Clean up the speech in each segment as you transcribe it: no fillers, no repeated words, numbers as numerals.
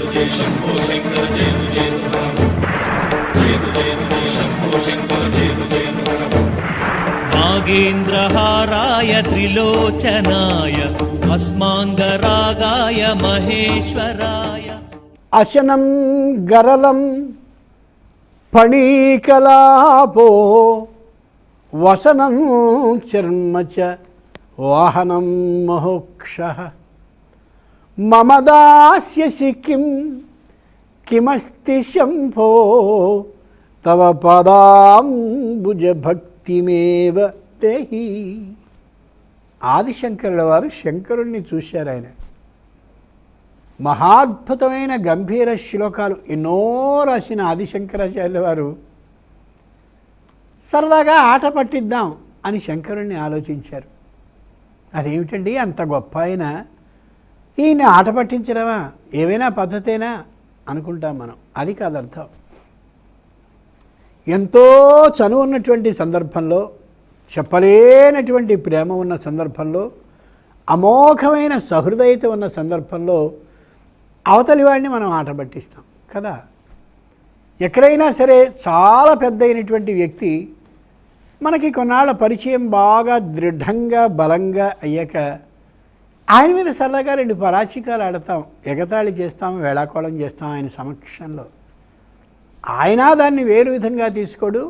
जय शंभो शंकर जय जय जय जय शंभो शंकर जय जय नागेन्द्रहाराय त्रिलोचनाय भस्मांगरागाय महेश्वराय అశనం గరలం ఫణీకలాపో వసనం చర్మ చ వాహనం మోక్షః మమ దాస్యసి కిమస్తి శంభో తవ పదాంబుజ భక్తిమేవ దేహి. ఆదిశంకరుల వారు శంకరుణ్ణి చూశారు. ఆయన మహాద్భుతమైన గంభీర శ్లోకాలు ఎన్నో రాసిన ఆదిశంకరాచార్యుల వారు సరదాగా ఆట పట్టిద్దాం అని శంకరుణ్ణి ఆలోచించారు. అదేమిటండి అంత గొప్ప ఆయన ఈయన ఆట పట్టించడమా, ఏవైనా పద్ధతేనా అనుకుంటాం మనం. అది కాదు అర్థం. ఎంతో చనువు ఉన్నటువంటి సందర్భంలో, చెప్పలేనటువంటి ప్రేమ ఉన్న సందర్భంలో, అమోఘమైన సహృదయత ఉన్న సందర్భంలో అవతలి వాడిని మనం ఆట పట్టిస్తాం కదా. ఎక్కడైనా సరే చాలా పెద్ద అయినటువంటి వ్యక్తి మనకి కొన్నాళ్ళ పరిచయం బాగా దృఢంగా బలంగా అయ్యాక ఆయన మీద సరదాగా రెండు పరాచికాలు ఆడతాం, ఎగతాళి చేస్తాం, వేళాకోళం చేస్తాం ఆయన సమక్షంలో. ఆయన దాన్ని వేరు విధంగా తీసుకోడు,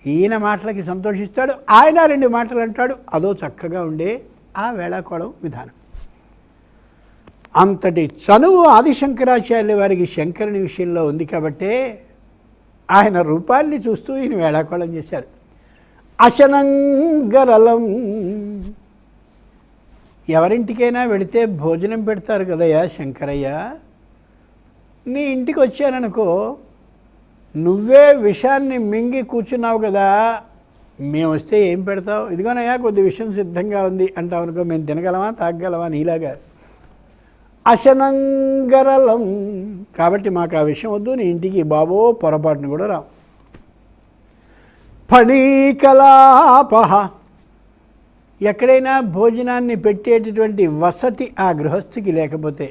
ఈయన మాటలకి సంతోషిస్తాడు, ఆయన రెండు మాటలు అంటాడు. అదో చక్కగా ఉండే ఆ వేళాకోళం విధానం. అంతటి చనువు ఆదిశంకరాచార్యుల వారికి శంకరుని విషయంలో ఉంది కాబట్టే ఆయన రూపాన్ని చూస్తూ ఈయన వేళాకోళం చేశారు. అశనంగరలం. ఎవరింటికైనా వెళితే భోజనం పెడతారు కదయ్యా శంకరయ్య. నీ ఇంటికి వచ్చాననుకో, నువ్వే విషాన్ని మింగి కూర్చున్నావు కదా, మేము వస్తే ఏం పెడతావు? ఇదిగోనయ్యా కొద్ది విషయం సిద్ధంగా ఉంది అంటావు అనుకో, మేము తినగలమా తాగగలమా? నీలాగా అశనంగరలం. కాబట్టి మాకు ఆ విషయం వద్దు, నీ ఇంటికి బాబో పొరపాటును కూడా రావు. ఫణీకలాపః. ఎక్కడైనా భోజనాన్ని పెట్టేటటువంటి వసతి ఆ గృహస్థికి లేకపోతే,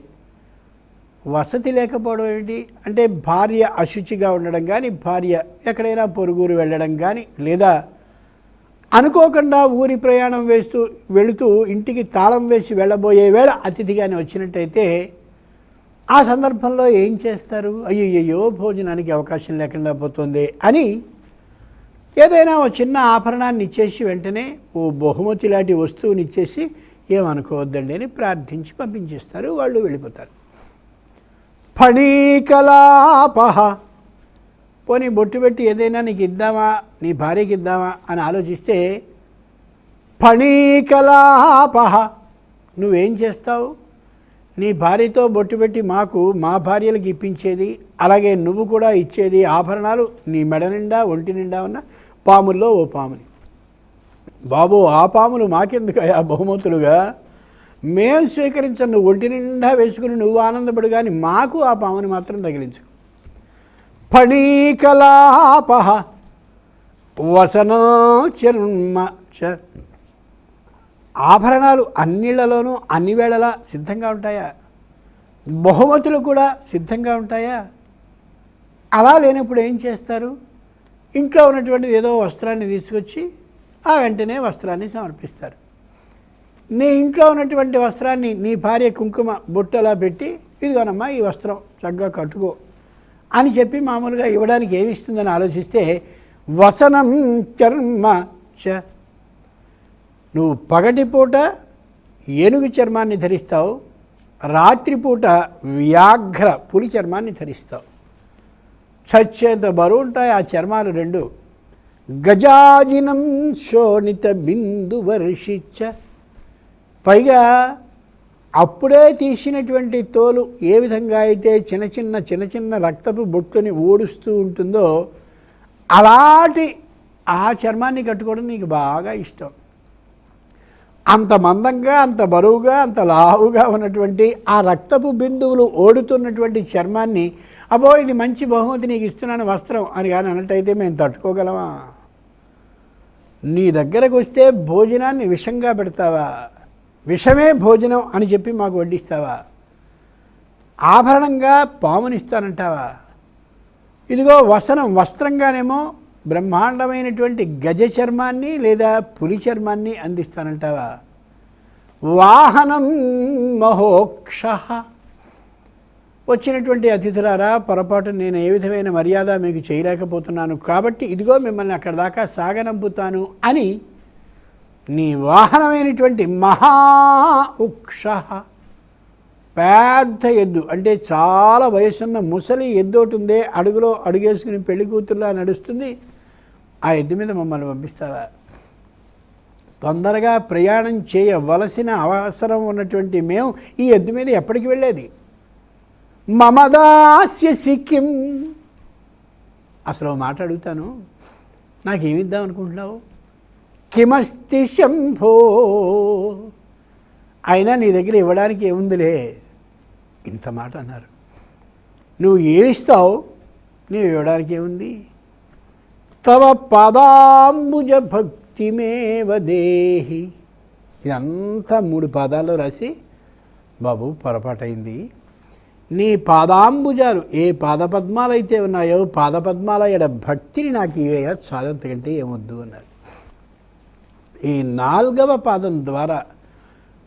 వసతి లేకపోవడం ఏంటి అంటే భార్య అశుచిగా ఉండడం కానీ, భార్య ఎక్కడైనా పొరుగురు వెళ్ళడం కానీ, లేదా అనుకోకుండా ఊరి ప్రయాణం వెళుతూ ఇంటికి తాళం వేసి వెళ్ళబోయే వేళ అతిథిగానే వచ్చినట్టయితే ఆ సందర్భంలో ఏం చేస్తారు? అయ్యయ్యో భోజనానికి అవకాశం లేకుండా పోతుంది అని ఏదైనా ఓ చిన్న ఆభరణాన్ని ఇచ్చేసి వెంటనే ఓ బహుమతి లాంటి వస్తువుని ఇచ్చేసి ఏమనుకోవద్దండి అని ప్రార్థించి పంపించేస్తారు, వాళ్ళు వెళ్ళిపోతారు. ఫణీకలాపః. పోనీ బొట్టు పెట్టి ఏదైనా నీకు ఇద్దామా, నీ భార్యకి ఇద్దామా అని ఆలోచిస్తే ఫణీకలాపః. నువ్వేం చేస్తావు? నీ భార్యతో బొట్టు పెట్టి మాకు మా భార్యలకు ఇప్పించేది, అలాగే నువ్వు కూడా ఇచ్చేది ఆభరణాలు నీ మెడ నిండా ఒంటి నిండా ఉన్న పాముల్లో ఓ పాముని. బాబు ఆ పాములు మాకెందుకు ఆ బహుమతులుగా, మేము స్వీకరించను, నువ్వు ఒంటి నిండా వేసుకుని నువ్వు ఆనందపడు, కానీ మాకు ఆ పాముని మాత్రం తగిలించు. ఫణీకలాపః. వసనో చర్మ చ. ఆభరణాలు అన్నిళ్లలోనూ అన్ని వేళలా సిద్ధంగా ఉంటాయా? బహుమతులు కూడా సిద్ధంగా ఉంటాయా? అలా లేనప్పుడు ఏం చేస్తారు? ఇంట్లో ఉన్నటువంటిది ఏదో వస్త్రాన్ని తీసుకొచ్చి ఆ వెంటనే వస్త్రాన్ని సమర్పిస్తారు. నీ ఇంట్లో ఉన్నటువంటి వస్త్రాన్ని నీ భార్య కుంకుమ బొట్టలా పెట్టి, ఇదిగోనమ్మా ఈ వస్త్రం చక్కగా కట్టుకో అని చెప్పి మామూలుగా ఇవ్వడానికి ఏమి ఇస్తుందని ఆలోచిస్తే వసనం చర్మ చ. నువ్వు పగటిపూట ఏనుగు చర్మాన్ని ధరిస్తావు, రాత్రిపూట వ్యాఘ్ర పులి చర్మాన్ని ధరిస్తావు. చచ్చేంత బరువు ఉంటాయి ఆ చర్మాలు రెండు. గజాజినం శోణిత బిందు వర్షిచ్చ. పైగా అప్పుడే తీసినటువంటి తోలు ఏ విధంగా అయితే చిన్న చిన్న రక్తపు బొట్టుని ఓడుస్తూ ఉంటుందో అలాంటి ఆ చర్మాన్ని కట్టుకోవడం నీకు బాగా ఇష్టం. అంత మందంగా, అంత బరువుగా, అంత లావుగా ఉన్నటువంటి ఆ రక్తపు బిందువులు ఓడుతున్నటువంటి చర్మాన్ని, అబ్బో ఇది మంచి బహుమతి నీకు ఇస్తున్నాను వస్త్రం అని కానీ అన్నట్టయితే మేము తట్టుకోగలమా? నీ దగ్గరకు వస్తే భోజనాన్ని విషంగా పెడతావా? విషమే భోజనం అని చెప్పి మాకు వడ్డిస్తావా? ఆభరణంగా పామునిస్తానంటావా? ఇదిగో వస్త్రంగానేమో బ్రహ్మాండమైనటువంటి గజ చర్మాన్ని లేదా పులి చర్మాన్ని అందిస్తానంటావా? వాహనం మహోక్ష. వచ్చినటువంటి అతిథులారా, పొరపాటు నేను ఏ విధమైన మర్యాద మీకు చేయలేకపోతున్నాను కాబట్టి ఇదిగో మిమ్మల్ని అక్కడి దాకా సాగనంపుతాను అని నీ వాహనమైనటువంటి మహా ఉక్ష, పెద్ద ఎద్దు, అంటే చాలా వయసున్న ముసలి ఎద్దు ఒకటి ఉందే, అడుగులో అడుగేసుకుని పెళ్లి కూతురులా నడుస్తుంది, ఆ ఎద్దు మీద మమ్మల్ని పంపిస్తావా? తొందరగా ప్రయాణం చేయవలసిన అవసరం ఉన్నటువంటి మేము ఈ ఎద్దు మీద ఎప్పటికి వెళ్ళేది? మమదాస్య సిక్కిం. అసలు మాట అడుగుతాను, నాకేమిద్దాం అనుకుంటున్నావు? కిమస్తి శంభో. అయినా నీ దగ్గర ఇవ్వడానికి ఏముందిలే. ఇంత మాట అన్నారు. నువ్వు ఏమిస్తావు? నువ్వు ఇవ్వడానికి ఏముంది? తవ పాదాంబుజ భక్తిమేవ దేహి. ఇదంతా 3 పాదాల్లో రాసి, బాబు పొరపాటైంది, నీ పాదాంబుజాలు ఏ పాదపద్మాలు అయితే ఉన్నాయో పాదపద్మాల ఎడ భక్తిని నాకు ఇవేయ చాలు, అంతకంటే ఏమొద్దు అన్నారు. ఈ 4వ పాదం ద్వారా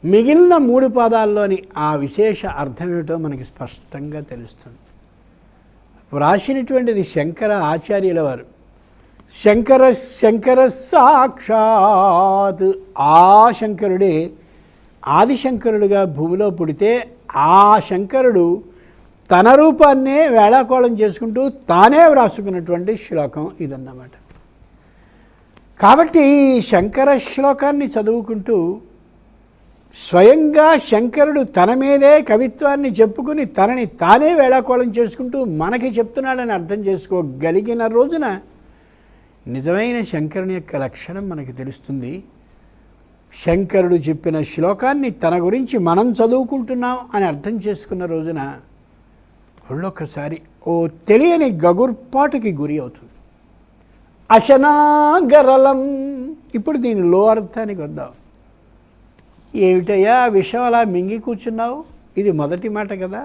మిగిలిన 3 పాదాల్లోని ఆ విశేష అర్థమేమిటో మనకి స్పష్టంగా తెలుస్తుంది. వ్రాసినటువంటిది శంకర ఆచార్యుల వారు. శంకర సాక్షాత్. ఆ శంకరుడే ఆదిశంకరుడిగా భూమిలో పుడితే ఆ శంకరుడు తన రూపాన్నే వేళాకోళం చేసుకుంటూ తానే వ్రాసుకున్నటువంటి శ్లోకం ఇదన్నమాట. కాబట్టి ఈ శంకర శ్లోకాన్ని చదువుకుంటూ స్వయంగా శంకరుడు తన మీదే కవిత్వాన్ని చెప్పుకుని తనని తానే వేళాకోళం చేసుకుంటూ మనకి చెప్తున్నాడని అర్థం చేసుకోగలిగిన రోజున నిజమైన శంకరుని యొక్క లక్షణం మనకి తెలుస్తుంది. శంకరుడు చెప్పిన శ్లోకాన్ని తన గురించి మనం చదువుకుంటున్నాం అని అర్థం చేసుకున్న రోజున ఒళ్ళొక్కసారి ఓ తెలియని గగుర్పాటుకి గురి అవుతుంది. అశనాగరలం. ఇప్పుడు దీనిలో అర్థానికి వద్దాం. ఏమిటయ్యా విషయం అలా మింగి కూర్చున్నావు? ఇది మొదటి మాట కదా.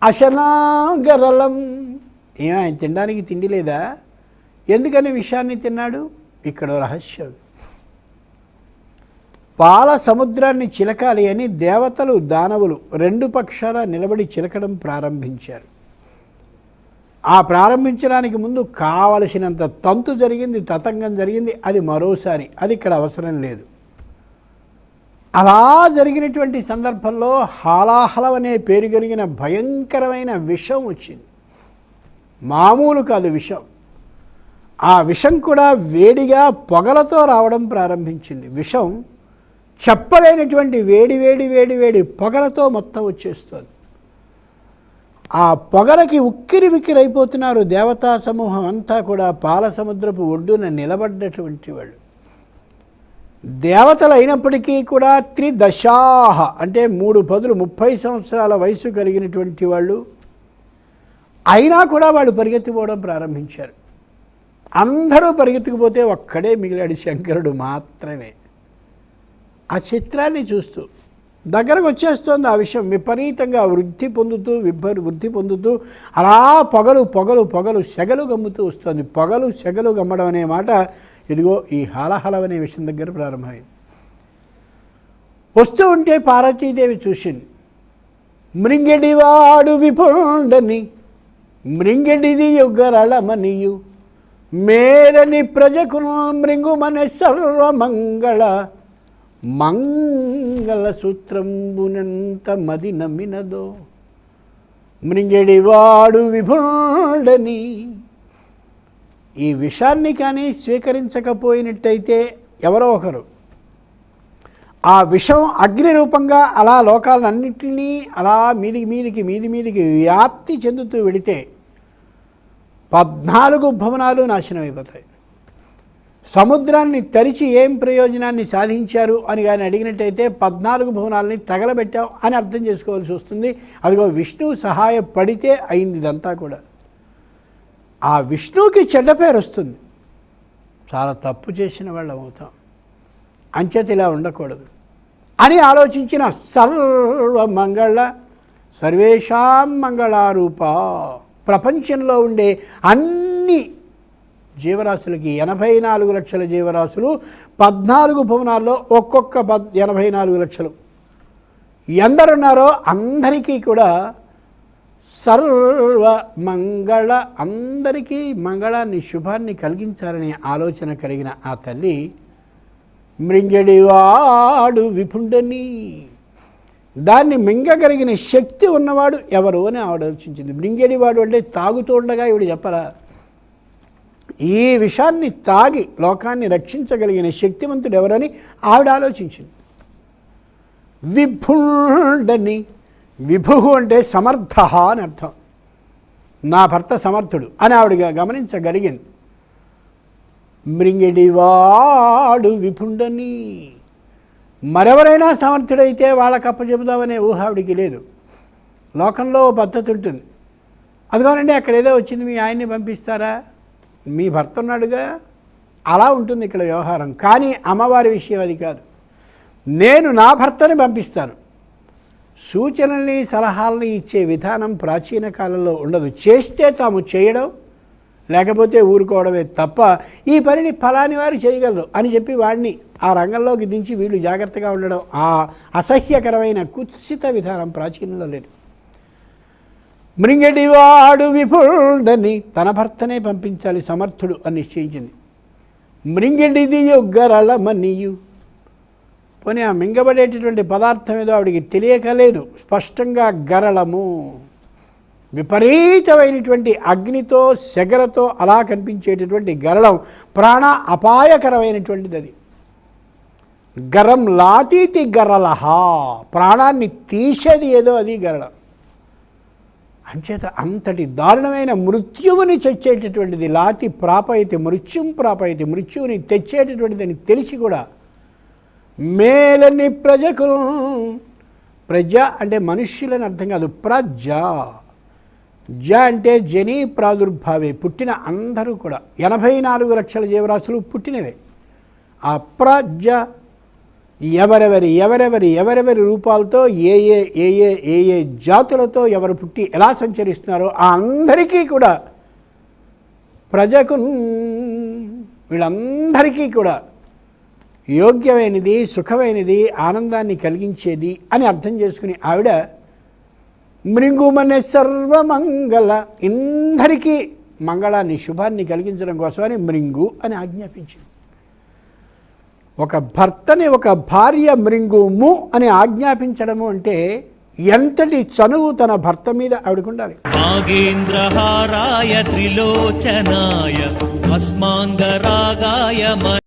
అశనాగరలం. ఆయన తినడానికి తిండి లేదా? ఎందుకని విషయాన్ని తిన్నాడు? ఇక్కడ రహస్యం. పాల సముద్రాన్ని చిలకాలి అని దేవతలు దానవులు 2 పక్షాల నిలబడి చిలకడం ప్రారంభించారు. ఆ ప్రారంభించడానికి ముందు కావలసినంత తంతు జరిగింది, తతంగం జరిగింది. అది మరోసారి, అది ఇక్కడ అవసరం లేదు. అలా జరిగినటువంటి సందర్భంలో హాలాహలం అనే పేరు కలిగిన భయంకరమైన విషం వచ్చింది. మామూలు కాదు విషం. ఆ విషం కూడా వేడిగా పొగలతో రావడం ప్రారంభించింది. విషం చెప్పలేనటువంటి వేడి వేడి వేడి వేడి పొగలతో మొత్తం వచ్చేస్తుంది. ఆ పొగలకి ఉక్కిరి బిక్కిరి అయిపోతున్నారు దేవతా సమూహం అంతా కూడా. పాల సముద్రపు ఒడ్డున నిలబడ్డటువంటి వాళ్ళు దేవతలు అయినప్పటికీ కూడా 3 దశాహ అంటే 3 పదులు 30 సంవత్సరాల వయసు కలిగినటువంటి వాళ్ళు అయినా కూడా వాళ్ళు పరిగెత్తిపోవడం ప్రారంభించారు. అందరూ పరిగెత్తుకుపోతే ఒక్కడే మిగిలాడు, శంకరుడు మాత్రమే. ఆ చిత్రాన్ని చూస్తూ దగ్గరకు వచ్చేస్తోంది ఆ విషయం. విపరీతంగా వృద్ధి పొందుతూ అలా పొగలు సెగలు గమ్ముతూ వస్తుంది. పొగలు సెగలు గమ్మడం అనే మాట ఇదిగో ఈ హాలహలం అనే విషయం దగ్గర ప్రారంభమైంది. వస్తూ ఉంటే పార్వతీదేవి చూసింది. మృంగడివాడు విపుండని మృంగడిది యుగరళమనియు మేరని ప్రజకు మృంగుమనే సర్వమంగళ మంగళ సూత్రంబునంత మది నమ్మినదో మృంగడివాడు విభుండని. ఈ విషాన్ని కానీ స్వీకరించకపోయినట్టయితే ఎవరో ఒకరు ఆ విషం అగ్ని రూపంగా అలా లోకాలన్నింటినీ అలా మీదికి వ్యాప్తి చెందుతూ వెళితే 14 భవనాలు నాశనం అయిపోతాయి. సముద్రాన్ని తరిచి ఏం ప్రయోజనాన్ని సాధించారు అని కానీ అడిగినట్టయితే 14 భవనాలని తగలబెట్టాం అని అర్థం చేసుకోవాల్సి వస్తుంది. అదిగో విష్ణువు సహాయపడితే అయింది ఇదంతా కూడా. ఆ విష్ణువుకి చెడ్డ పేరు వస్తుంది. చాలా తప్పు చేసిన వాళ్ళం అవుతాం. అంచేత ఇలా ఉండకూడదు అని ఆలోచించిన సర్వమంగళ సర్వేషాం మంగళారూప. ప్రపంచంలో ఉండే అన్ని జీవరాశులకి 84 లక్షల జీవరాశులు 14 భువనాల్లో ఒక్కొక్క 84 లక్షలు ఎందరున్నారో అందరికీ కూడా సర్వ మంగళ, అందరికీ మంగళాన్ని శుభాన్ని కలిగించాలనే ఆలోచన కలిగిన ఆ తల్లి మృంగడివాడు విపుండని, దాన్ని మింగగలిగిన శక్తి ఉన్నవాడు ఎవరు అని ఆవిడ ఆలోచించింది. మృంగడివాడు అంటే తాగుతూ ఉండగా ఇవిడు చెప్పరా, ఈ విషాన్ని తాగి లోకాన్ని రక్షించగలిగిన శక్తివంతుడు ఎవరని ఆవిడ ఆలోచించింది. విభుండని, విభు అంటే సమర్థ అని అర్థం. నా భర్త సమర్థుడు అని ఆవిడగా గమనించగలిగింది. మృంగిడివాడు విపుండని, మరెవరైనా సమర్థుడైతే వాళ్ళకి అప్పచెబుదామనే ఊహ ఆవిడికి లేదు. లోకంలో పద్ధతి ఉంటుంది, అదిగోనండి అక్కడ ఏదో వచ్చింది మీ ఆయన్ని పంపిస్తారా, మీ భర్త ఉన్నాడుగా, అలా ఉంటుంది ఇక్కడ వ్యవహారం. కానీ అమ్మవారి విషయం అది కాదు. నేను నా భర్తని పంపిస్తాను. సూచనల్ని సలహాలని ఇచ్చే విధానం ప్రాచీన కాలంలో ఉండదు. చేస్తే తాము చేయడం, లేకపోతే ఊరుకోవడమే తప్ప ఈ పనిని ఫలాని వారు చేయగలరు అని చెప్పి వాడిని ఆ రంగంలోకి దించి వీళ్ళు జాగ్రత్తగా ఉండడం, ఆ అసహ్యకరమైన కుత్సిత విధానం ప్రాచీనంలో లేదు. మృంగడివాడు విపుండని, తన భర్తనే పంపించాలి సమర్థుడు అని నిశ్చయించింది. మృంగడిదియు గరళమనియు, పోనీ ఆ మింగబడేటటువంటి పదార్థం ఏదో ఆవిడికి తెలియకలేదు. స్పష్టంగా గరళము, విపరీతమైనటువంటి అగ్నితో సెగలతో అలా కనిపించేటటువంటి గరళం, ప్రాణ అపాయకరమైనటువంటిది అది. గరం లాతీతి గరళహ, ప్రాణాన్ని తీసేది ఏదో అది గరళం. అంచేత అంతటి దారుణమైన మృత్యువుని తెచ్చేటటువంటిది. లాతి ప్రాపయతి మృత్యుం ప్రాపయతి, మృత్యువుని తెచ్చేటటువంటిదని తెలిసి కూడా మేలని ప్రజకు, ప్రజ అంటే మనుష్యులని అర్థం కాదు, ప్రజ, జ అంటే జనీ ప్రాదుర్భావే, పుట్టిన అందరూ కూడా 84 లక్షల జీవరాశులు పుట్టినవే. ఆ ప్రజ ఎవరెవరి రూపాలతో ఏ ఏ జాతులతో ఎవరు పుట్టి ఎలా సంచరిస్తున్నారో ఆ అందరికీ కూడా ప్రజకు, వీళ్ళందరికీ కూడా యోగ్యమైనది, సుఖమైనది, ఆనందాన్ని కలిగించేది అని అర్థం చేసుకుని ఆవిడ మృంగుమనే సర్వమంగళ, ఇందరికీ మంగళాన్ని శుభాన్ని కలిగించడం కోసమని మృంగు అని ఆజ్ఞాపించింది. ఒక భర్తని ఒక భార్య మృంగుము అని ఆజ్ఞాపించడము అంటే ఎంతటి చనువు తన భర్త మీద ఆవిడకుండాలి. నాగేంద్రహారాయ త్రిలోచనాయ భస్మాంగరాగాయ